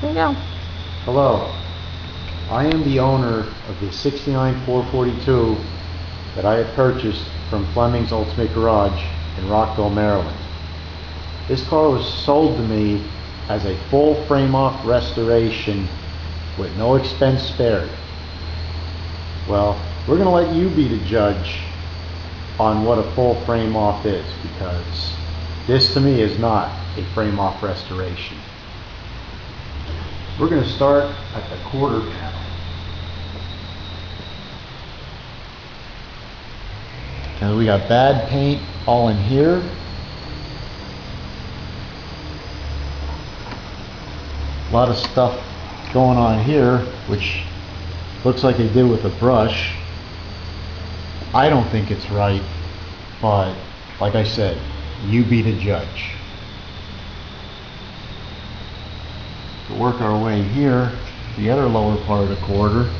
There you go. Hello, I am the owner of the 69 442 that I had purchased from Flemings Ultimate Garage in Rockville, Maryland. This car was sold to me as a full frame-off restoration with no expense spared. Well, we're going to let you be the judge on what a full frame-off is, because this to me is not a frame-off restoration. We're going to start at the quarter panel. And we got bad paint all in here. A lot of stuff going on here, which looks like they did with a brush. I don't think it's right, but like I said, you be the judge. To work our way here, the other lower part of the quarter.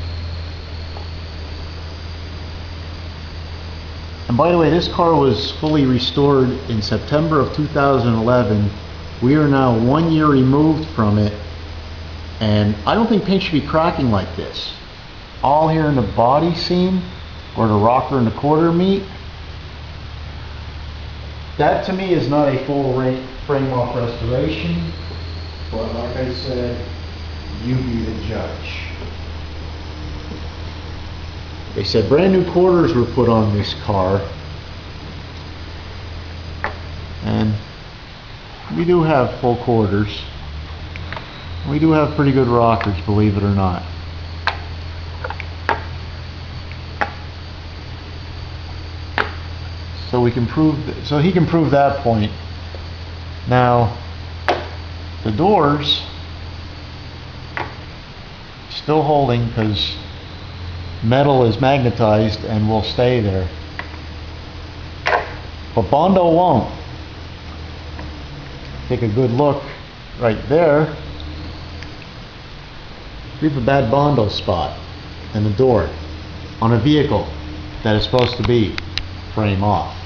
And by the way, this car was fully restored in September of 2011. We are now 1 year removed from it, and I don't think paint should be cracking like this. All here in the body seam, where the rocker and the quarter meet. That to me is not a full frame-off restoration, but like I said, you be the judge. They said brand new quarters were put on this car, and we do have full quarters. We do have pretty good rockers, believe it or not. So we can prove, so he can prove that point. Now, the doors still holding because metal is magnetized and will stay there. But Bondo won't. Take a good look right there. We have a bad Bondo spot in the door on a vehicle that is supposed to be frame off.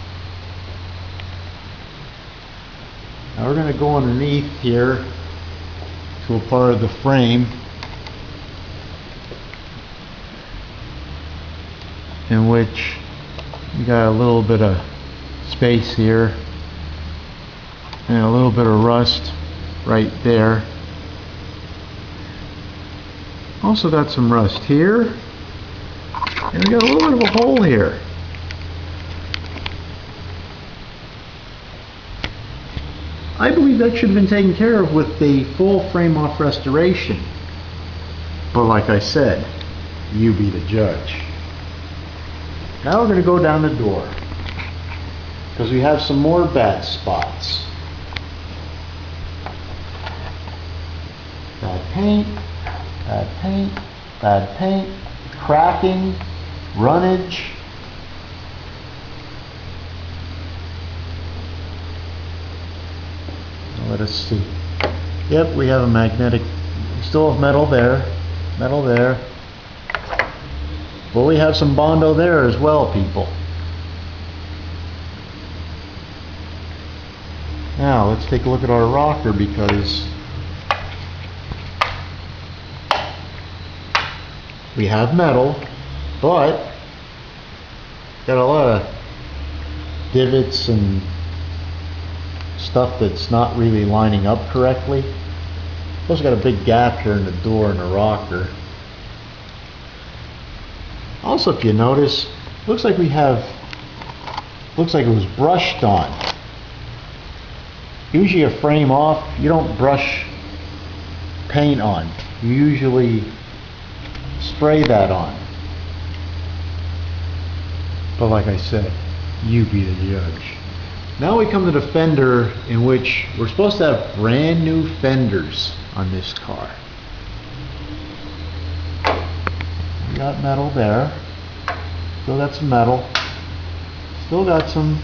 Now we're going to go underneath here to a part of the frame in which you got a little bit of space here and a little bit of rust right there. Also got some rust here, and we got a little bit of a hole here. I believe that should have been taken care of with the full frame-off restoration. But like I said, you be the judge. Now we're going to go down the door, because we have some more bad spots. Bad paint, bad paint, bad paint, cracking, runnage. Let us see. Yep, we have a magnetic. We still have metal there. Metal there. Well, we have some Bondo there as well, people. Now, let's take a look at our rocker, because we have metal, but got a lot of divots and stuff that's not really lining up correctly. Also got a big gap here in the door and the rocker. Also, if you notice, looks like it was brushed on. Usually a frame off, you don't brush paint on. You usually spray that on. But like I said, you be the judge. Now we come to the fender, in which we're supposed to have brand new fenders on this car. We got metal there. Still got some metal. Still got some.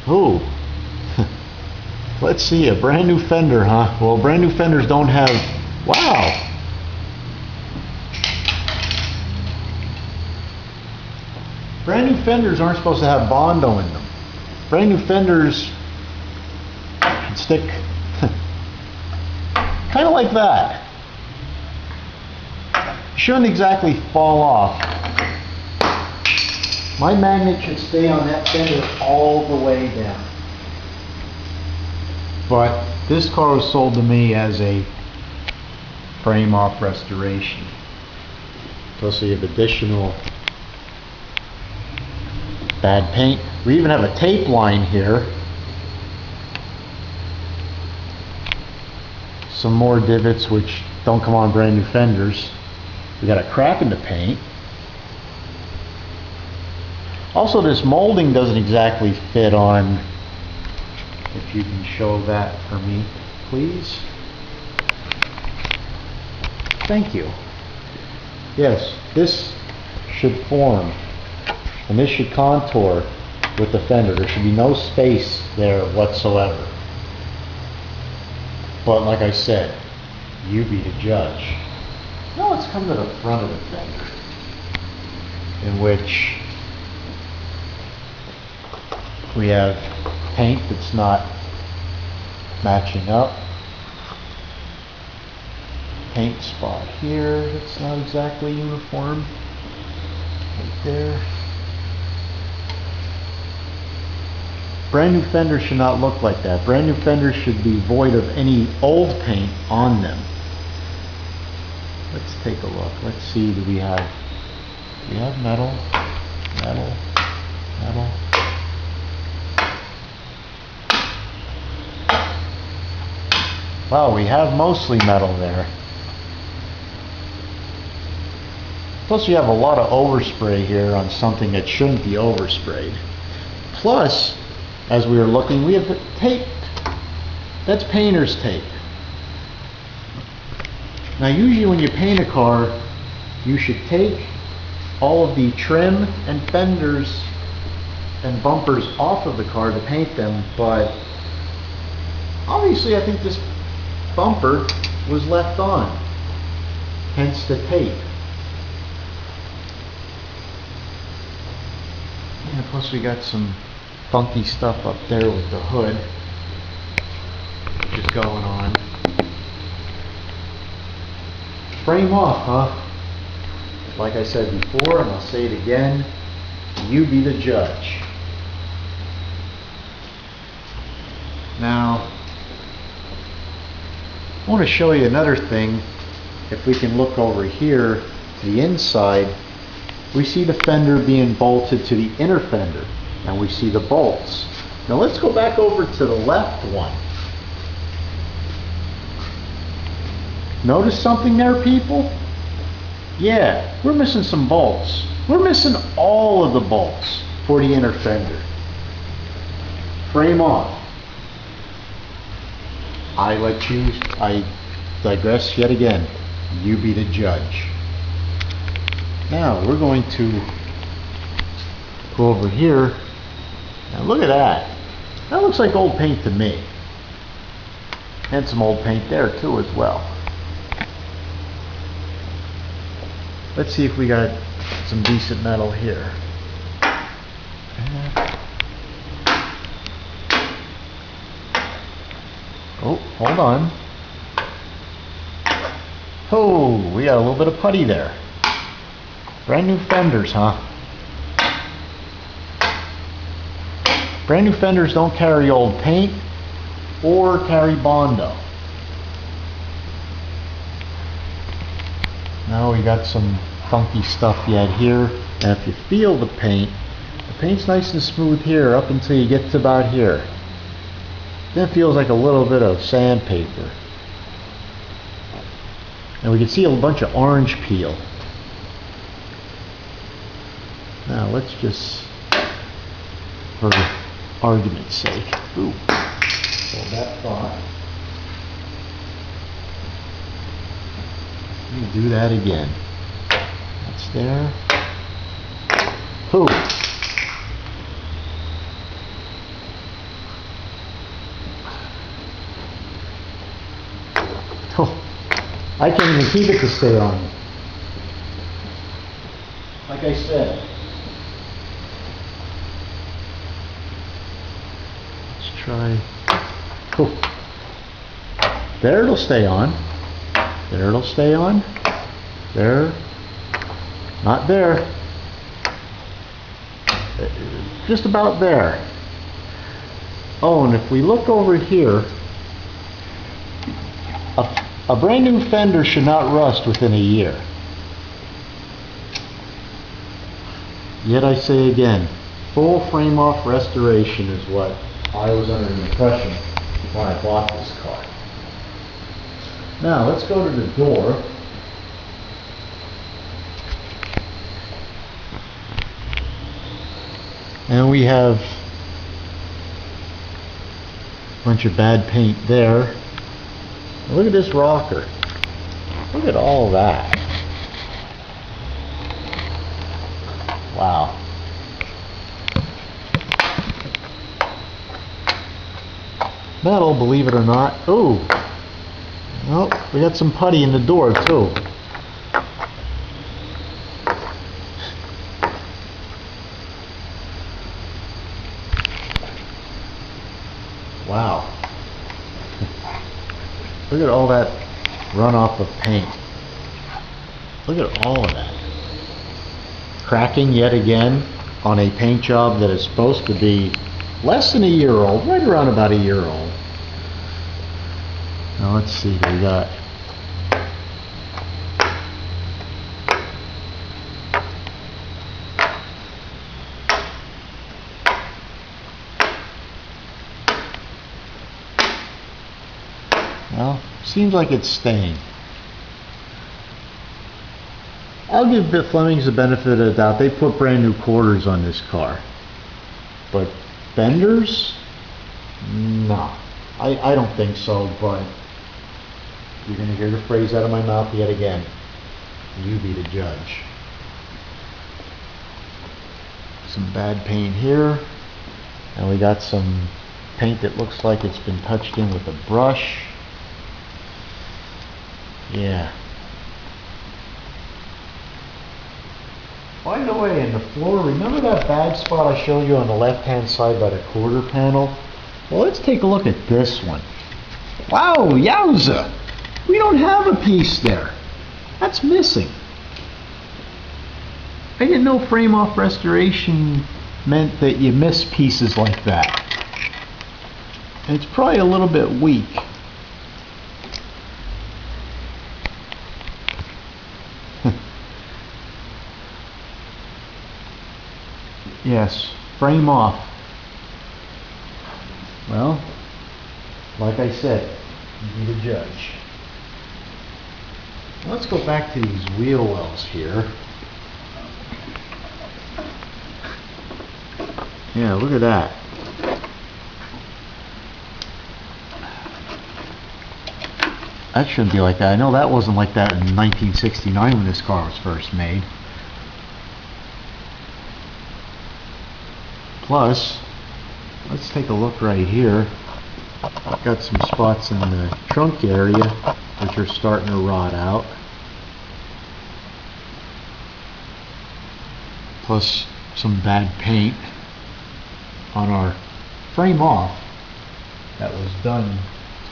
Oh. Let's see, a brand new fender, huh? Well, brand new fenders don't have. Wow. Brand new fenders aren't supposed to have Bondo in them. Brand new fenders stick kind of like that. Shouldn't exactly fall off. My magnet should stay on that fender all the way down. But this car was sold to me as a frame off restoration. Plus we have additional bad paint. We even have a tape line here. Some more divots which don't come on brand new fenders. We got a crack in the paint. Also, this molding doesn't exactly fit on. If you can show that for me, please. Thank you. Yes, this should form, and this should contour with the fender. There should be no space there whatsoever. But like I said, you be the judge. Now let's come to the front of the fender, in which we have paint that's not matching up. Paint spot here that's not exactly uniform. Right there. Brand new fenders should not look like that. Brand new fenders should be void of any old paint on them. Let's take a look. Let's see, do we have metal, metal, metal. Wow, we have mostly metal there. Plus you have a lot of overspray here on something that shouldn't be oversprayed. Plus, as we were looking, we have tape. That's painter's tape. Now usually when you paint a car, you should take all of the trim and fenders and bumpers off of the car to paint them, but obviously I think this bumper was left on, hence the tape. And plus we got some funky stuff up there with the hood just going on. Frame off, huh? Like I said before, and I'll say it again, you be the judge. Now, I want to show you another thing. If we can look over here to the inside, we see the fender being bolted to the inner fender, and we see the bolts. Now let's go back over to the left one. Notice something there, people? Yeah, we're missing some bolts. We're missing all of the bolts for the inner fender. Frame off. I digress yet again. You be the judge. Now we're going to go over here. Now look at that. That looks like old paint to me. And some old paint there too as well. Let's see if we got some decent metal here. Oh, hold on. Oh, we got a little bit of putty there. Brand new fenders, huh? Brand new fenders don't carry old paint or carry Bondo. Now we got some funky stuff yet here. And if you feel the paint's nice and smooth here up until you get to about here. Then it feels like a little bit of sandpaper. And we can see a bunch of orange peel. Now let's just, for argument's sake, hold that thought. Let me do that again. That's there. Ooh. Oh, I can't even keep it to stay on. Like I said. Let's try. Cool. There it'll stay on. There it'll stay on. There. Not there. Just about there. Oh, and if we look over here, a brand new fender should not rust within a year. Yet I say again, full frame off restoration is what I was under the impression when I bought this car. Now let's go to the door. And we have a bunch of bad paint there. Look at this rocker. Look at all that. Wow. Metal, believe it or not. Oh, well, we got some putty in the door too. Wow. Look at all that runoff of paint. Look at all of that. Cracking yet again on a paint job that is supposed to be less than a year old, right around about a year old. Now let's see what we got. Well, seems like it's staying. I'll give the Flemings the benefit of the doubt. They put brand new quarters on this car. But fenders? No. I don't think so, but you're going to hear the phrase out of my mouth yet again. You be the judge. Some bad paint here. And we got some paint that looks like it's been touched in with a brush. Yeah. By the way, in the floor, remember that bad spot I showed you on the left-hand side by the quarter panel? Well, let's take a look at this one. Wow, yowza! We don't have a piece there. That's missing. I didn't know frame-off restoration meant that you miss pieces like that. And it's probably a little bit weak. Yes, frame off. Well, like I said, you be the judge. Let's go back to these wheel wells here. Yeah, look at that. That shouldn't be like that. I know that wasn't like that in 1969 when this car was first made. Plus, let's take a look right here. I've got some spots in the trunk area which are starting to rot out. Plus some bad paint on our frame off that was done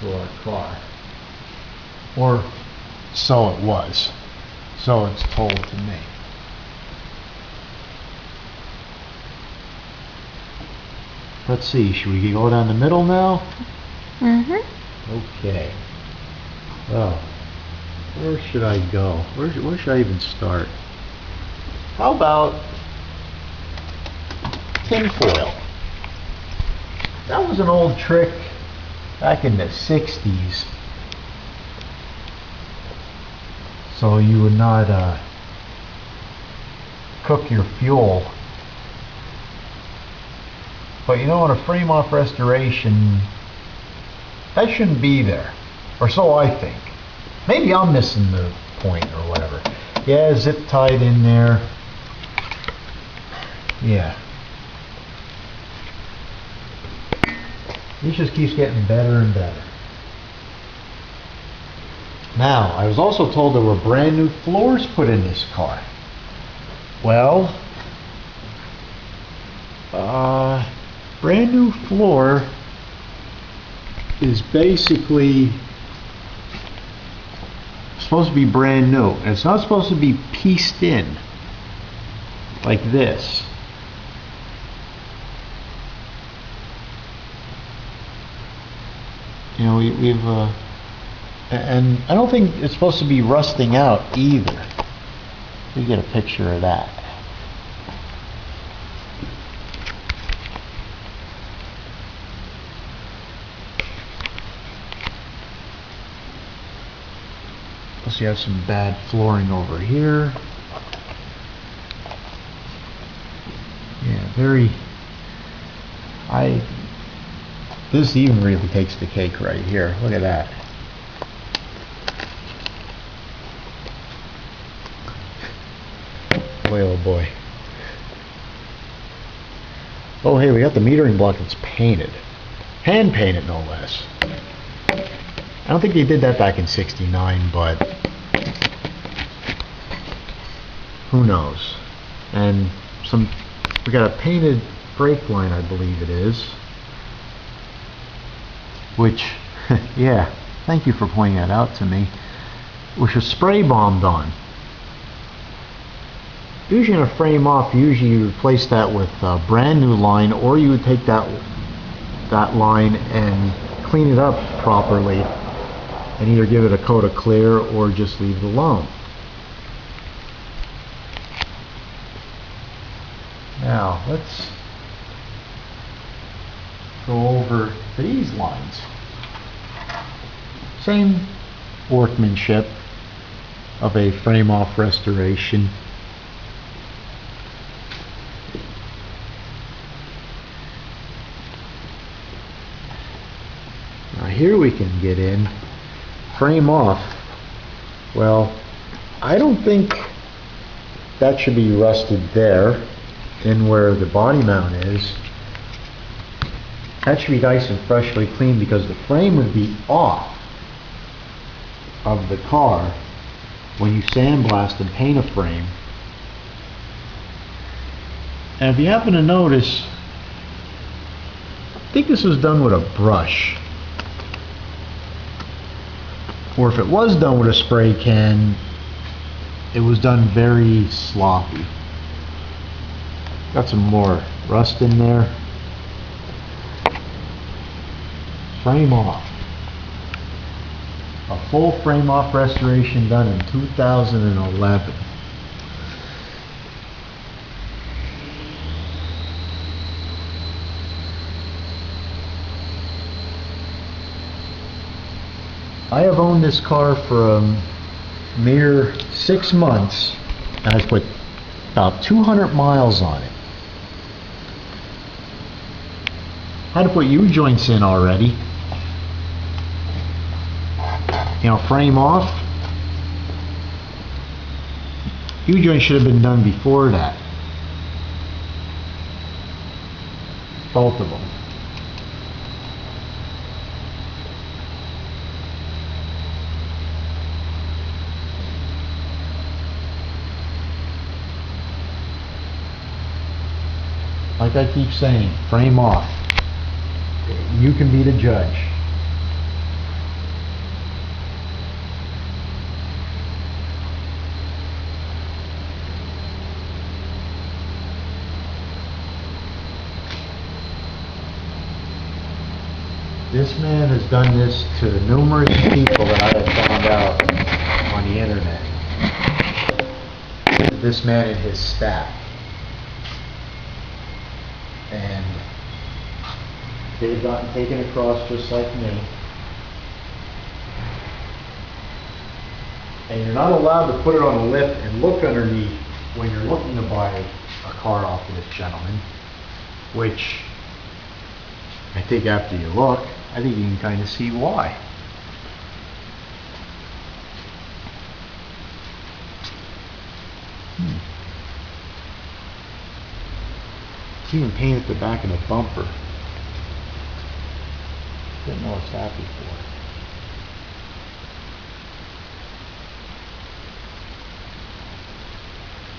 to our car. Or so it was. So it's told to me. Let's see, should we go down the middle now? Okay. Well, where should I go? Where should I even start? How about tinfoil? That was an old trick back in the 60s. So you would not cook your fuel. But you know, in a frame-off restoration, that shouldn't be there. Or so I think. Maybe I'm missing the point or whatever. Yeah, zip tied in there. Yeah. This just keeps getting better and better. Now, I was also told there were brand new floors put in this car. Well, brand new floor is basically supposed to be brand new, and it's not supposed to be pieced in like this. You know, we've and I don't think it's supposed to be rusting out either. Let me get a picture of that. Plus you have some bad flooring over here. Yeah, very... This even really takes the cake right here. Look at that. Boy, oh boy. Oh hey, we got the metering block that's painted. Hand painted, no less. I don't think they did that back in '69, but who knows. And we got a painted brake line, I believe it is. Which, yeah, thank you for pointing that out to me. Which was spray bombed on. Usually in a frame off, usually you replace that with a brand new line, or you would take that line and clean it up properly and either give it a coat of clear or just leave it alone. Now let's go over these lines. Same workmanship of a frame off restoration. Now here we can get in frame off. Well, I don't think that should be rusted there in where the body mount is. That should be nice and freshly cleaned because the frame would be off of the car when you sandblast and paint a frame. And if you happen to notice, I think this was done with a brush. Or if it was done with a spray can, it was done very sloppy. Got some more rust in there. Frame off. A full frame off restoration done in 2011. I have owned this car for a mere 6 months, and I've put about 200 miles on it. Had to put U-joints in already. You know, frame off. U-joints should have been done before that. Both of them. Like I keep saying, frame off. You can be the judge. This man has done this to numerous people that I have found out on the internet. This man and his staff. And they've gotten taken across just like me. And you're not allowed to put it on a lip and look underneath when you're looking to buy a car off of this gentleman, which I think after you look, I think you can kind of see why. It's even painted the back of the bumper. Didn't notice that before.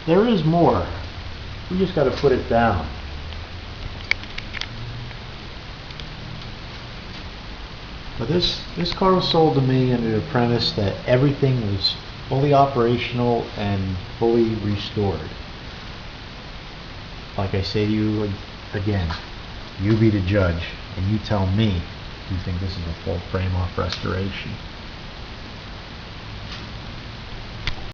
There is more. We just got to put it down. But this car was sold to me under the premise that everything was fully operational and fully restored. Like I say to you again, you be the judge, and you tell me if you think this is a full frame-off restoration.